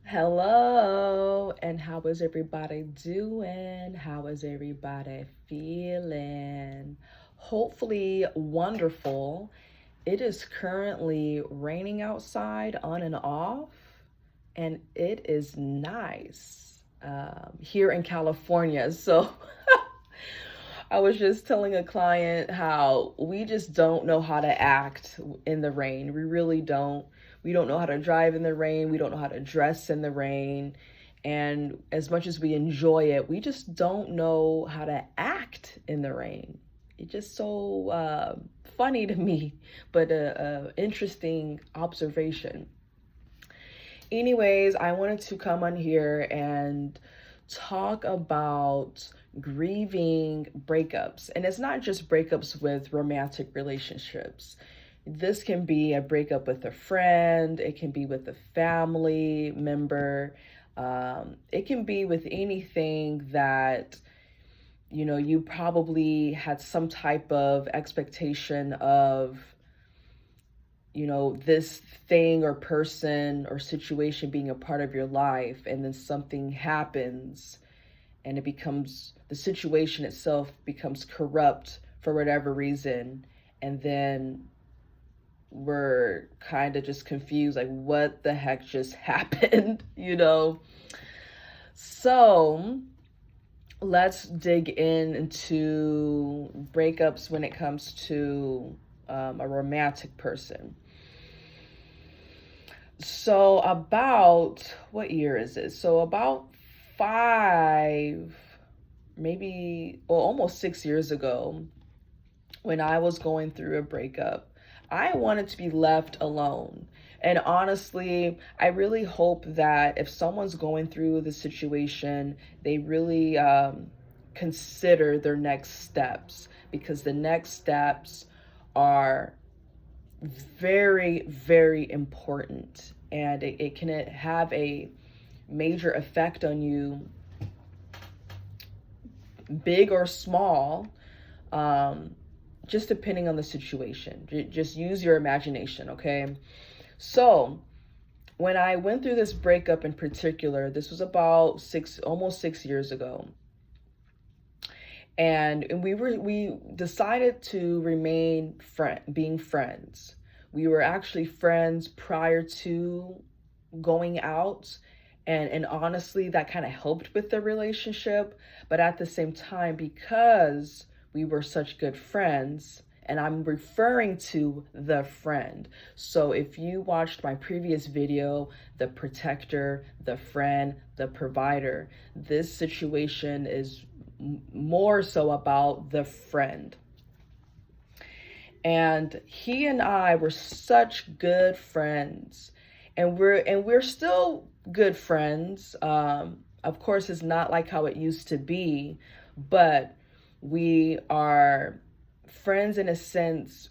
Hello, and how is everybody doing? How is everybody feeling? Hopefully, wonderful. It is currently raining outside on and off, and it is nice here in California. So, I was just telling a client how we just don't know how to act in the rain. We really don't. We don't know how to drive in the rain. We don't know how to dress in the rain. And as much as we enjoy it, we just don't know how to act in the rain. It's just so funny to me, but a interesting observation. Anyways, I wanted to come on here and talk about grieving breakups. And it's not just breakups with romantic relationships. This can be a breakup with a friend, it can be with a family member, it can be with anything that you probably had some type of expectation of this thing or person or situation being a part of your life, and then something happens and the situation itself becomes corrupt for whatever reason. And then we're kind of just confused, like, what the heck just happened? So let's dig into breakups when it comes to a romantic person. So about what year is it? So about five, maybe, well, almost 6 years ago, when I was going through a breakup, I wanted to be left alone. And honestly, I really hope that if someone's going through the situation, they really consider their next steps, because the next steps are very, very important, and it can have a major effect on you, big or small, just depending on the situation. Just use your imagination, okay? So, when I went through this breakup in particular, this was about almost 6 years ago. And we decided to remain being friends. We were actually friends prior to going out, and honestly, that kind of helped with the relationship. But at the same time, because we were such good friends, and I'm referring to the friend. So if you watched my previous video, the protector, the friend, the provider, this situation is more so about the friend. And he and I were such good friends, and we're still good friends. Of course, it's not like how it used to be, but we are friends in a sense.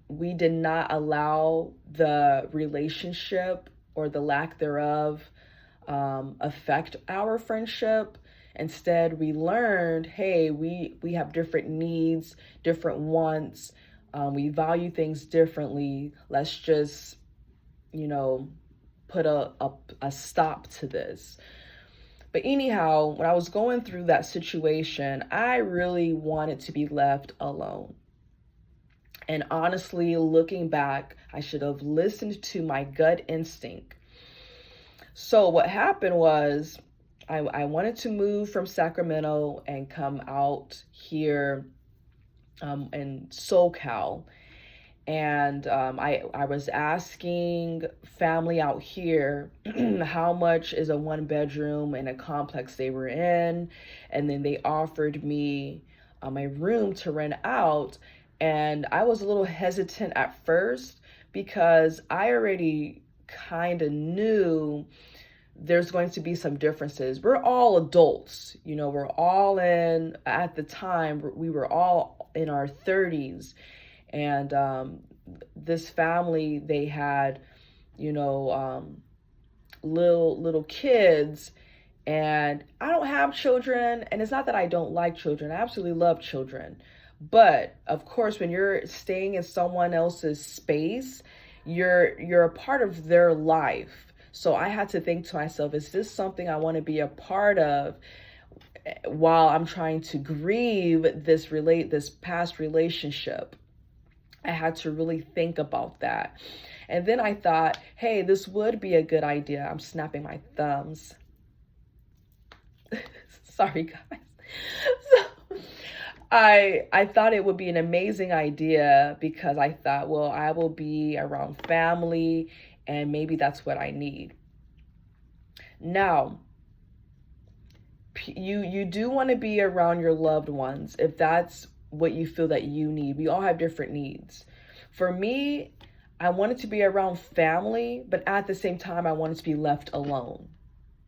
We did not allow the relationship or the lack thereof affect our friendship. Instead, we learned, hey, we have different needs, different wants. We value things differently. Let's just, put a stop to this. But anyhow, when I was going through that situation, I really wanted to be left alone. And honestly, looking back, I should have listened to my gut instinct. So what happened was, I wanted to move from Sacramento and come out here in SoCal. And I was asking family out here how much is a 1 bedroom in a complex they were in. And then they offered me a room to rent out. And I was a little hesitant at first, because I already kind of knew there's going to be some differences. We're all adults, we're all at the time, we were all in our 30s. And this family, they had, little kids. And I don't have children, and it's not that I don't like children. I absolutely love children. But of course, when you're staying in someone else's space, you're a part of their life. So I had to think to myself, is this something I want to be a part of while I'm trying to grieve this past relationship? I had to really think about that. And then I thought, hey, this would be a good idea. I'm snapping my thumbs. Sorry, guys. So I thought it would be an amazing idea because I thought, well, I will be around family and maybe that's what I need. Now, you do want to be around your loved ones if that's what you feel that you need. We all have different needs. For me, I wanted to be around family, but at the same time, I wanted to be left alone.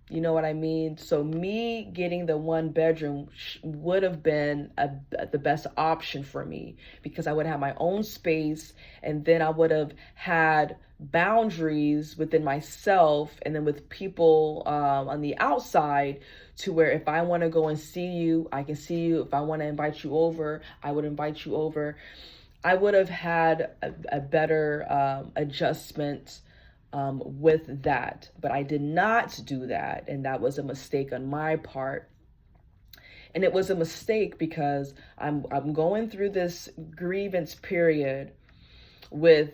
You know what I mean? So me getting the one bedroom would have been the best option for me because I would have my own space, and then I would have had boundaries within myself and then with people on the outside, to where if I want to go and see you, I can see you. If I want to invite you over, I would invite you over. I would have had a better adjustment with that, but I did not do that, and that was a mistake on my part. And it was a mistake because I'm going through this grievance period with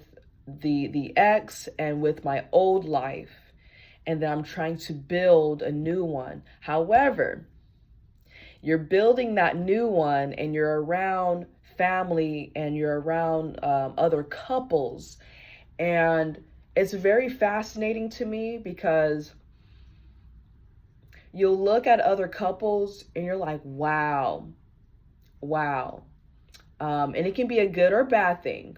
the ex and with my old life, and then I'm trying to build a new one. However, you're building that new one and you're around family and you're around other couples, and it's very fascinating to me because you'll look at other couples and you're like, wow, wow. And it can be a good or bad thing.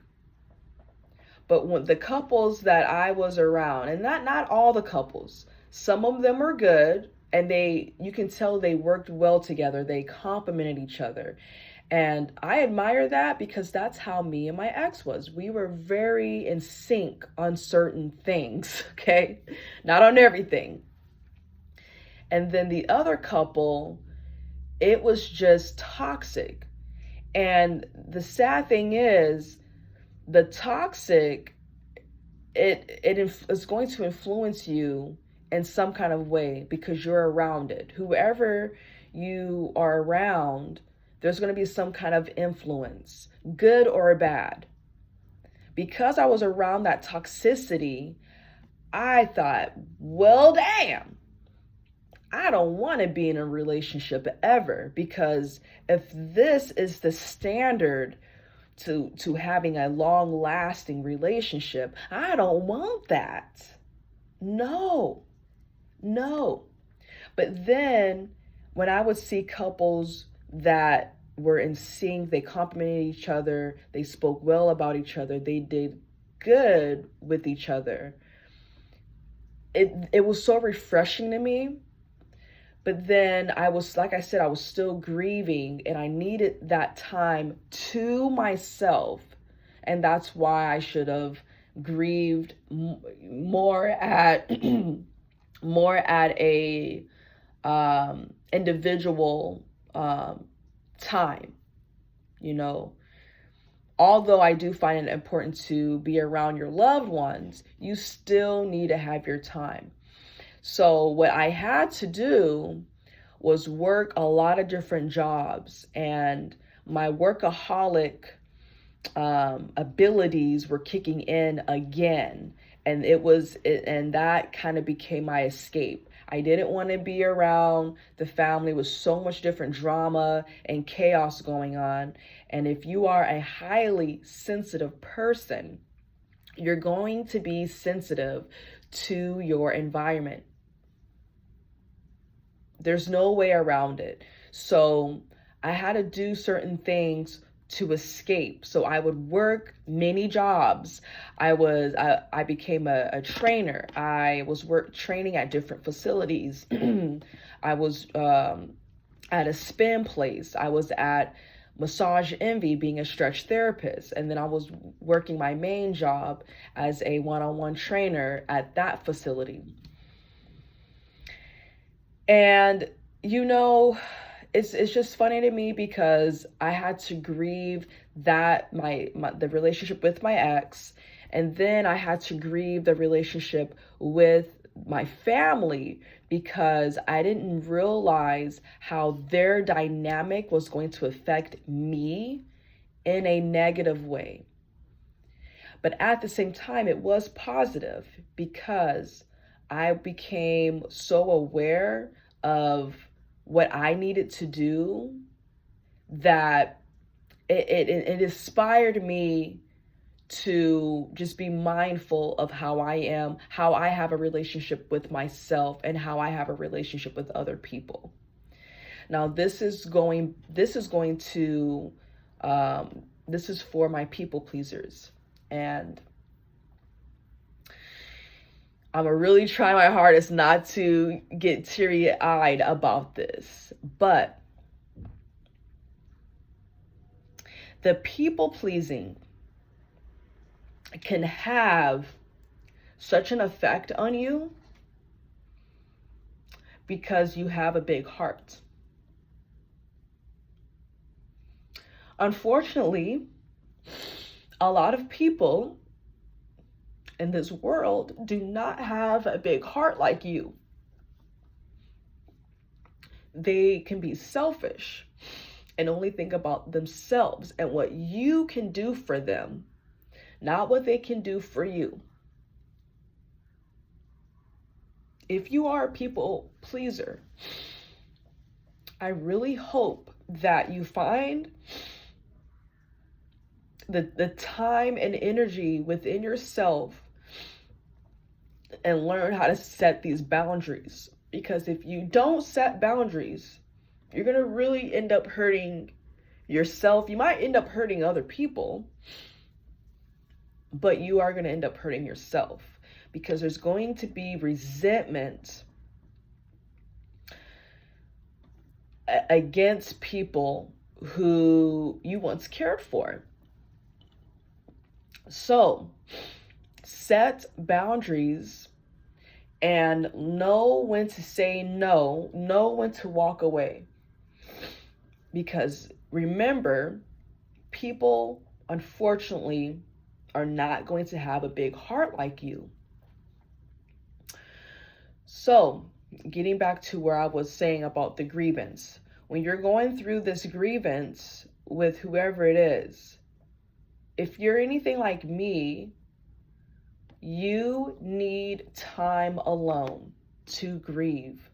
But when the couples that I was around, and not all the couples, some of them are good and you can tell they worked well together. They complemented each other. And I admire that because that's how me and my ex was. We were very in sync on certain things, okay? Not on everything. And then the other couple, it was just toxic. And the sad thing is, the toxic, it is going to influence you in some kind of way because you're around it. Whoever you are around, there's going to be some kind of influence, good or bad. Because I was around that toxicity, I thought, well, damn, I don't want to be in a relationship ever, because if this is the standard to having a long lasting relationship, I don't want that. No. But then when I would see couples that were in sync, they complimented each other, they spoke well about each other, they did good with each other, it was so refreshing to me. But then I was, like I said, I was still grieving and I needed that time to myself. And that's why I should have grieved more at more at a individual time. You know, although I do find it important to be around your loved ones, you still need to have your time. So what I had to do was work a lot of different jobs, and my workaholic abilities were kicking in again. And and that kind of became my escape. I didn't want to be around the family with so much different drama and chaos going on. And if you are a highly sensitive person, you're going to be sensitive to your environment. There's no way around it. So I had to do certain things to escape. So I would work many jobs. I became a trainer. I was training at different facilities. I was at a spin place. I was at Massage Envy being a stretch therapist. And then I was working my main job as a one-on-one trainer at that facility. And, you know, it's just funny to me because I had to grieve that the relationship with my ex, and then I had to grieve the relationship with my family because I didn't realize how their dynamic was going to affect me in a negative way. But at the same time, it was positive because I became so aware of what I needed to do that it inspired me to just be mindful of how I am, how I have a relationship with myself, and how I have a relationship with other people. Now, this is for my people pleasers. And I'm gonna really try my hardest not to get teary-eyed about this, but the people pleasing can have such an effect on you because you have a big heart. Unfortunately, a lot of people in this world do not have a big heart like you. They can be selfish and only think about themselves and what you can do for them, not what they can do for you. If you are a people pleaser, I really hope that you find the time and energy within yourself and learn how to set these boundaries. Because if you don't set boundaries, you're going to really end up hurting yourself. You might end up hurting other people, but you are going to end up hurting yourself because there's going to be resentment against people who you once cared for. So set boundaries and know when to say no, know when to walk away. Because remember, people, unfortunately, are not going to have a big heart like you. So, getting back to where I was saying about the grievance. When you're going through this grievance with whoever it is, if you're anything like me, you need time alone to grieve.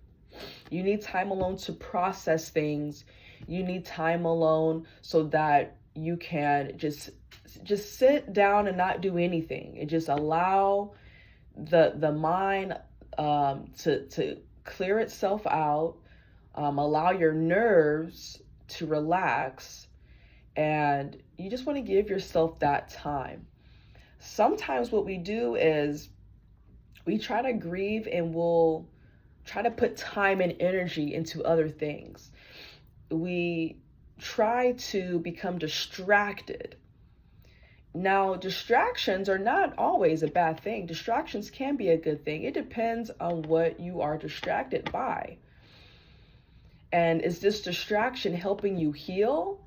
You need time alone to process things. You need time alone so that you can just sit down and not do anything and just allow the mind to clear itself out, allow your nerves to relax, and you just want to give yourself that time. Sometimes what we do is we try to grieve and we'll try to put time and energy into other things. We try to become distracted. Now, distractions are not always a bad thing. Distractions can be a good thing. It depends on what you are distracted by. And is this distraction helping you heal,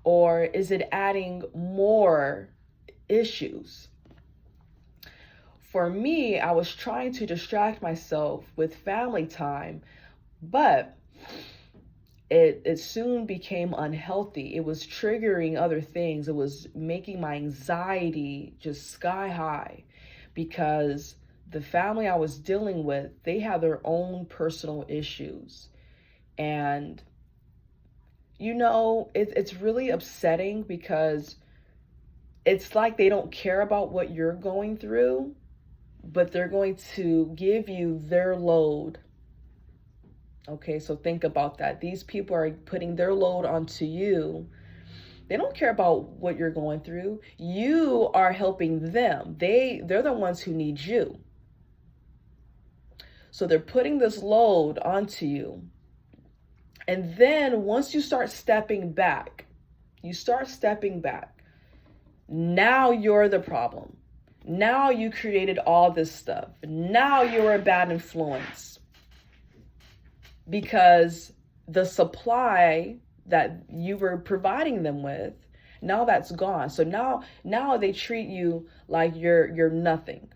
or is it adding more issues? For me, I was trying to distract myself with family time, but it soon became unhealthy. It was triggering other things. It was making my anxiety just sky high because the family I was dealing with, they had their own personal issues. And, it's really upsetting because it's like they don't care about what you're going through, but they're going to give you their load. Okay, so think about that. These people are putting their load onto you. They don't care about what you're going through. You are helping them. They're the ones who need you. So they're putting this load onto you. And then once you start stepping back, now you're the problem. Now you created all this stuff. Now you're a bad influence. Because the supply that you were providing them with, now that's gone. So now they treat you like you're nothing.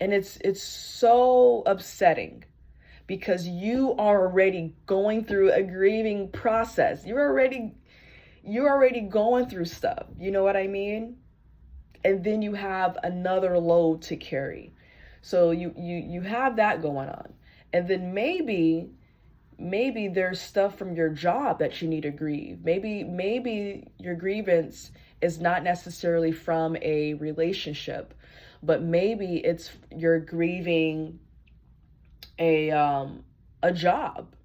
And it's so upsetting because you are already going through a grieving process. You're already going through stuff. You know what I mean? And then you have another load to carry. So you have that going on. And then maybe there's stuff from your job that you need to grieve. Maybe your grievance is not necessarily from a relationship, but maybe it's you're grieving a job.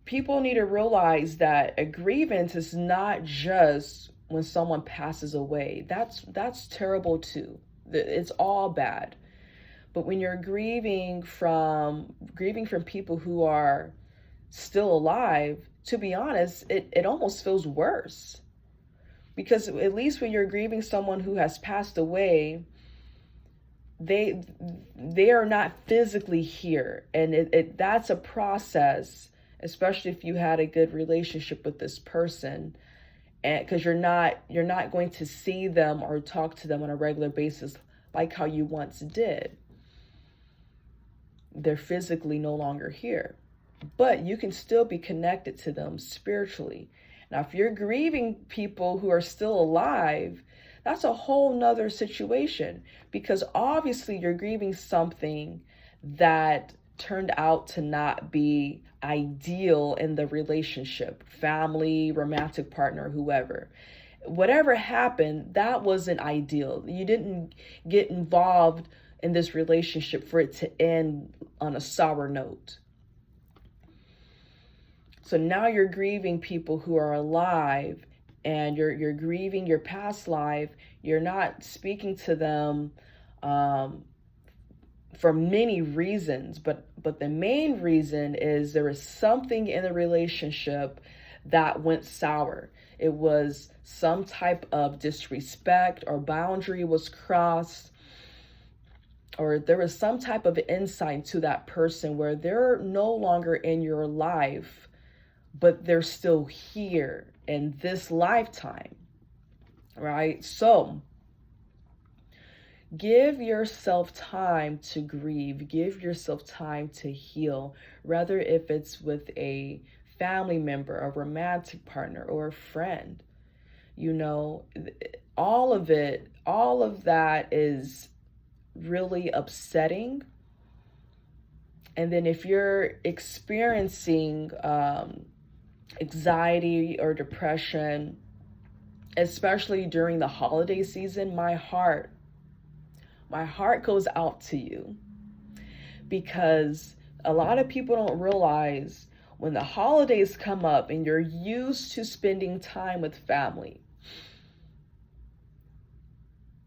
People need to realize that a grievance is not just when someone passes away. That's terrible too. It's all bad. But when you're grieving from people who are still alive, to be honest, it almost feels worse. Because at least when you're grieving someone who has passed away, they are not physically here. And that's a process, especially if you had a good relationship with this person. And because you're not going to see them or talk to them on a regular basis like how you once did. They're physically no longer here, but you can still be connected to them spiritually. Now, if you're grieving people who are still alive, that's a whole nother situation, because obviously you're grieving something that turned out to not be ideal in the relationship, family, romantic partner, whoever. Whatever happened, that wasn't ideal. You didn't get involved in this relationship for it to end on a sour note. So now you're grieving people who are alive, and you're grieving your past life. You're not speaking to them for many reasons, but the main reason is there is something in the relationship that went sour. It was some type of disrespect, or boundary was crossed, or there was some type of insight to that person where they're no longer in your life, but they're still here in this lifetime, right? So give yourself time to grieve. Give yourself time to heal, whether if it's with a family member, a romantic partner, or a friend. You know, all of that is really upsetting. And then if you're experiencing anxiety or depression, especially during the holiday season, my heart goes out to you, because a lot of people don't realize when the holidays come up and you're used to spending time with family,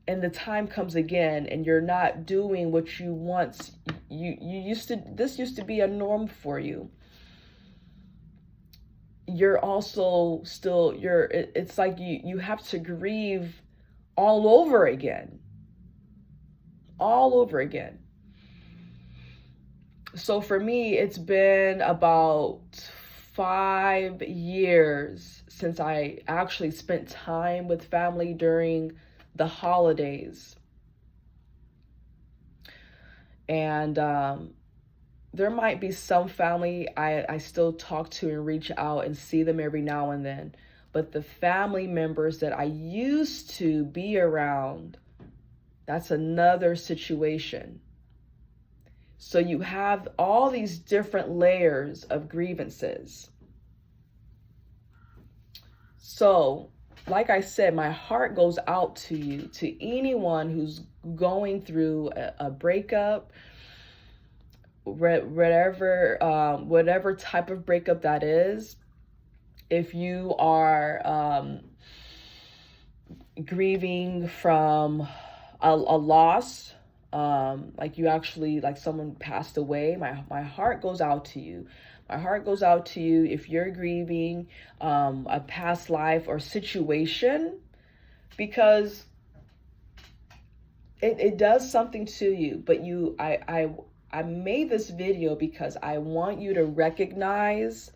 and the time comes again and you're not doing what you once you used to, this used to be a norm for you. You're also still, it's like you have to grieve all over again. So for me, it's been about 5 years since I actually spent time with family during the holidays. And there might be some family I still talk to and reach out and see them every now and then. But the family members that I used to be around, that's another situation. So you have all these different layers of grievances. So, like I said, my heart goes out to you, to anyone who's going through a breakup, whatever type of breakup that is. If you are grieving from a loss, like you actually, like someone passed away, my heart goes out to you. My heart goes out to you if you're grieving a past life or situation, because it does something to you. But I made this video because I want you to recognize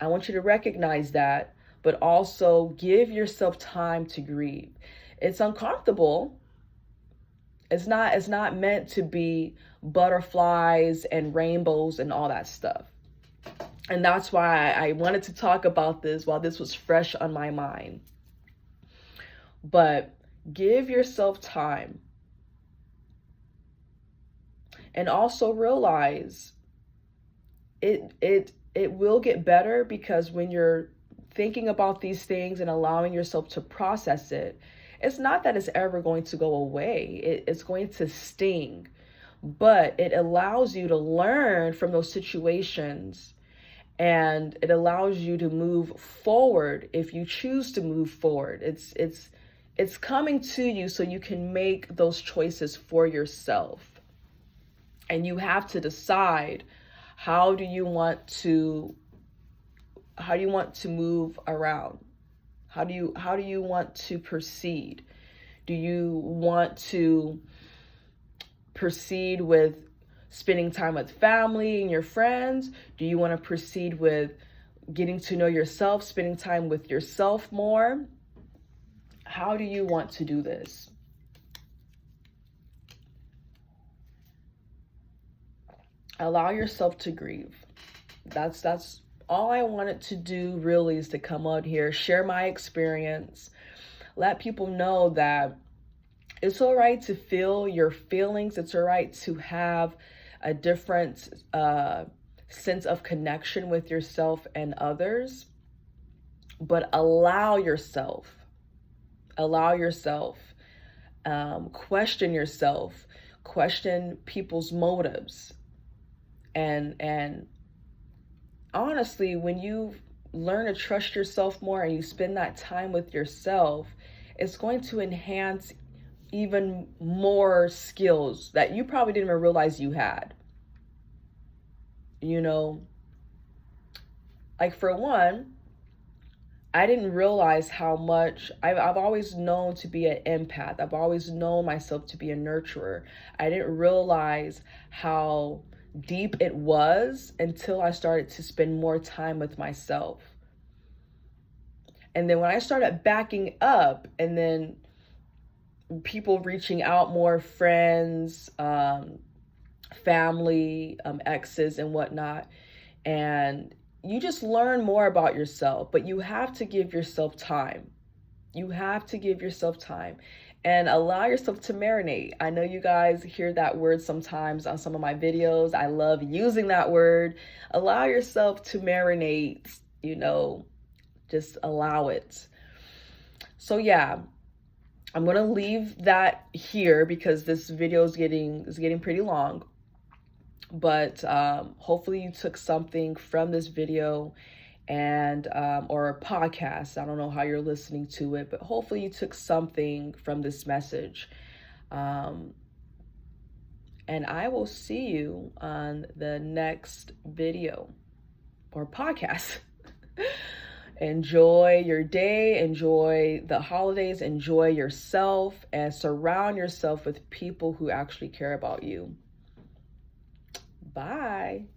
that, but also give yourself time to grieve. It's uncomfortable. It's not meant to be butterflies and rainbows and all that stuff. And that's why I wanted to talk about this while this was fresh on my mind. But give yourself time. And also realize it will get better, because when you're thinking about these things and allowing yourself to process it, it's not that it's ever going to go away. It's going to sting, but it allows you to learn from those situations, and it allows you to move forward if you choose to move forward. It's coming to you so you can make those choices for yourself. And you have to decide, how do you want to move around? How do you want to proceed? Do you want to proceed with spending time with family and your friends? Do you want to proceed with getting to know yourself, spending time with yourself more? How do you want to do this? Allow yourself to grieve. That's all I wanted to do, really, is to come out here, share my experience, let people know that it's all right to feel your feelings. It's all right to have a different sense of connection with yourself and others, but allow yourself, question yourself, question people's motives. And honestly, when you learn to trust yourself more and you spend that time with yourself, it's going to enhance even more skills that you probably didn't even realize you had. You know, like, for one, I didn't realize how much I've always known to be an empath. I've always known myself to be a nurturer. I didn't realize how deep it was until I started to spend more time with myself. And then when I started backing up, and then people reaching out more, friends, family, exes and whatnot, and you just learn more about yourself. But you have to give yourself time. You have to give yourself time and allow yourself to marinate. I know you guys hear that word sometimes on some of my videos. I love using that word. Allow yourself to marinate, just allow it. So yeah, I'm going to leave that here because this video is getting pretty long. But hopefully you took something from this video, and or a podcast. I don't know how you're listening to it, but hopefully you took something from this message. And I will see you on the next video or podcast. Enjoy your day, enjoy the holidays, enjoy yourself, and surround yourself with people who actually care about you. Bye.